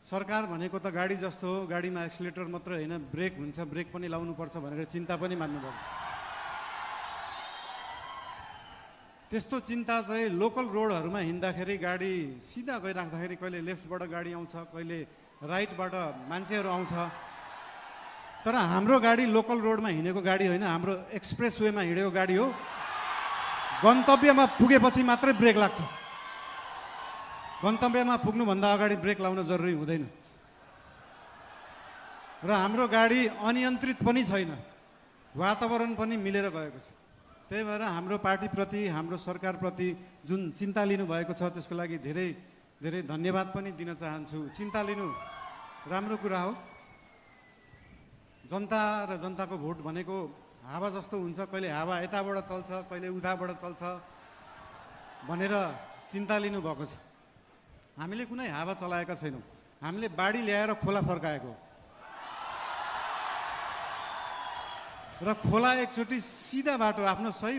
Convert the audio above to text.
सरकार भनेको त गाडी जस्तो हो, गाडीमा एक्सिलेटर मात्र होइन ब्रेक हुन्छ, ब्रेक पनि लाउनुपर्छ भनेर चिन्ता पनि मान्नुभएको छ। त्यस्तो चिन्ता चाहिँ लोकल रोडहरूमा हिँड्दाखेरि गाडी सिधा गइराख्दाखेरि कहिले लेफ्टबाट गाडी आउँछ, कहिले राइटबाट मान्छेहरू आउँछ। तर हाम्रो गाडी लोकल रोडमा हिँडेको गाडी होइन, हाम्रो एक्सप्रेस वेमा हिँडेको गाडी हो। गन्तव्यमा पुगेपछि मात्रै ब्रेक लाग्छ, गन्तव्यमा पुग्नुभन्दा अगाडि ब्रेक लाउन जरुरी हुँदैन। र हाम्रो गाडी अनियन्त्रित पनि छैन, वातावरण पनि मिलेर गएको छ। त्यही भएर हाम्रो पार्टीप्रति, हाम्रो सरकारप्रति जुन चिन्ता लिनुभएको छ त्यसको लागि धेरै धेरै धन्यवाद पनि दिन चाहन्छु। चिन्ता लिनु राम्रो कुरा हो। जनता र जनताको भोट भनेको हावा जस्तो हुन्छ, कहिले हावा यताबाट चल्छ, कहिले उताबाट चल्छ भनेर चिन्ता लिनुभएको छ। हामीले कुनै हावा चलाएका छैनौँ, हामीले बाढी ल्याएर खोला फर्काएको र खोला एकचोटि सिधा बाटो आफ्नो सही